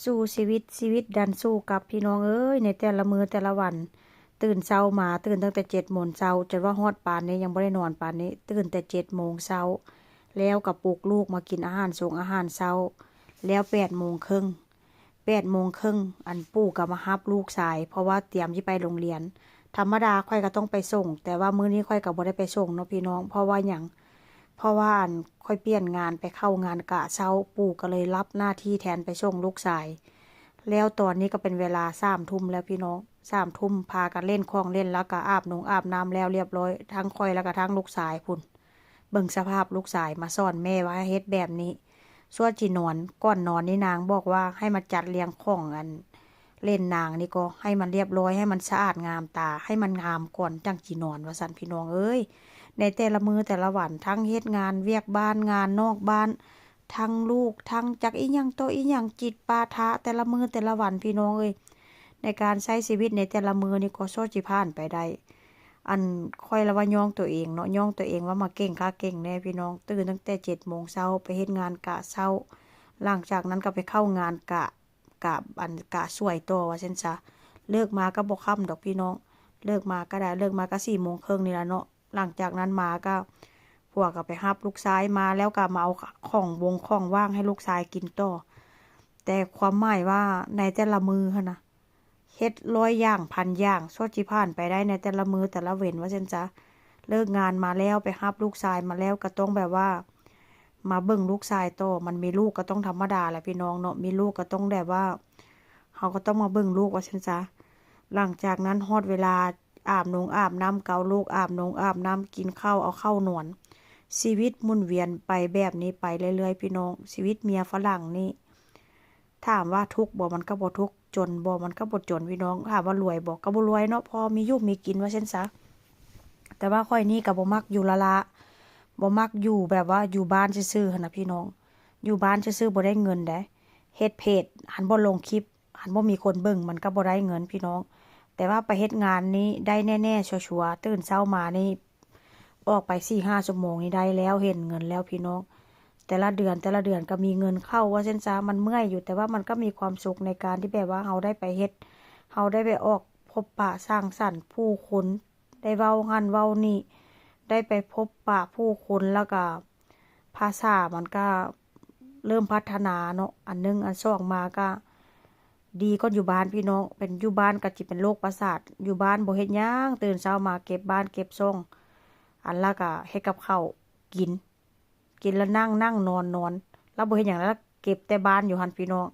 สู้ชีวิตดันสู้กับพี่น้องเอ้ยในแต่ละมื้อแต่ละวัน ตื่นเช้ามาตื่นตั้งแต่7 โมงเช้าจนว่าฮอดปานนี้ยังบ่ได้นอนปานนี้ตื่นแต่7 โมงเช้าแล้วก็ปลุกลูกมากินอาหารส่งอาหารเช้าแล้ว8 โมงครึ่ง8 โมงครึ่งอันปู่ก็มารับลูกชายเพราะว่าเตรียมสิไปโรงเรียนธรรมดาค่อยก็ต้องไปส่งแต่ว่ามื้อนี้ค่อยก็บ่ได้ไปส่งเนาะพี่น้องเพราะว่าหยังเพราะว่าอันค่อยเปลี่ยนงานไปเข้างานกะเช้าปู่ก็เลยรับหน้าที่แทนไปส่งลูกชายแล้วตอนนี้ก็เป็นเวลา3 ทุ่มแล้วพี่น้อง3 ทุ่มพากันเล่นของเล่นแล้วก็อาบน้ำแล้วเรียบร้อยทั้งค่อยแล้วก็ทั้งลูกชายพุ่นเบิ่งสภาพลูกชายมาสอนแม่ว่าให้เฮ็ดแบบนี้ส่วนจีนอนก่อนนอนนี่นางบอกว่าให้มาจัดเรียงของอันเล่นนางนี่ก็ให้มันเรียบร้อยให้มันสะอาดงามตาให้มันงามก่อนจังจีนอนว่าซั่นพี่น้องเอ้ยในแต่ละมื้อแต่ละวันทั้งเฮ็ดงานเวียกบ้านงานนอกบ้านทั้งลูกทั้งจักอีหยังโตอีหยังจิตปาถะแต่ละมื้อแต่ละวันพี่น้องเอ้ยในการใช้ชีวิตในแต่ละมื้อนี่ก็โซจิผ่านไปได้อันค่อยละว่าย่องตัวเองเนาะย่องตัวเองว่ามาเก่งค่าเก่งแน่พี่น้องตื่นตั้งแต่7 โมงเช้าไปเฮ็ดงานกะเช้าหลังจากนั้นก็ไปเข้างานกะสวยต่อว่าซั่นซะเลิกมาก็บ่ค่ำดอกพี่น้องเลิกมาก็ได้เลิกมาก็4 โมงครึ่งนี่ล่ะเนาะหลังจากนั้นมาก็พวกก็ไปรับลูกชายมาแล้วก็มาเอาของว่างให้ลูกชายกินต่อแต่ความหมายว่าในแต่ละมื้อหั้นน่ะเฮ็ด100อย่างพันอย่างโซจิผ่านไปได้ในแต่ละมื้อแต่ละเว้นว่าซั่นซะเลิกงานมาแล้วไปรับลูกชายมาแล้วก็ต้องแบบว่ามาเบิ่งลูกชายต่อมันมีลูกก็ต้องธรรมดาแหละพี่น้องเนาะมีลูกก็ต้องแบบว่าเขาก็ต้องมาเบิ่งลูกว่าซั่นซะหลังจากนั้นฮอดเวลาอาบน้ำเกาลูกอาบน้ำกินข้าวเอาเข้านอนชีวิตหมุนเวียนไปแบบนี้ไปเรื่อยๆพี่น้องชีวิตเมียฝรั่งนี่ถามว่าทุกข์บ่มันก็บ่ทุกข์จนบ่มันก็บ่จนพี่น้องถามว่ารวยบ่ก็บ่รวยเนาะพอมีอยู่มีกินว่าซั่นซะแต่ว่าข้อยนี่ก็บ่มักอยู่ละบ่มักอยู่แบบว่าอยู่บ้านซื่อๆหั่นน่ะพี่น้องอยู่บ้านซื่อๆบ่ได้เงินเด้เฮ็ดเพจหันบ่ลงคลิปหันบ่มีคนเบิ่งมันก็บ่ได้เงินพี่น้องแต่ว่าไปเฮ็ดงานนี้ได้แน่ๆชัวร์ๆตื่นเช้ามานี่ออกไป4-5 ชั่วโมงนี่ได้แล้วเห็นเงินแล้วพี่น้องแต่ละเดือนก็มีเงินเข้าว่าซั่นซะมันเมื่อยอยู่แต่ว่ามันก็มีความสุขในการที่แบบว่าเราได้ไปเฮ็ดเราได้ไปออกพบปะสร้างสรรค์ผู้คนได้เว้าหั่นเว้านี่ได้ไปพบปะผู้คนแล้วก็ภาษามันก็เริ่มพัฒนาเนาะอันหนึ่งอันสองมาก็ดีกว่าอยู่บ้านพี่น้องเป็นอยู่บ้านก็จิเป็นโรคประสาทอยู่บ้านบ่เฮ็ดหยังตื่นเช้ามาเก็บบ้านเก็บช่องอันละก็เฮ็ดกับข้าวกินแล้วนั่งนอนแล้วบ่เฮ็ดหยังแล้วเก็บแต่บ้านอยู่หั่นพี่น้อง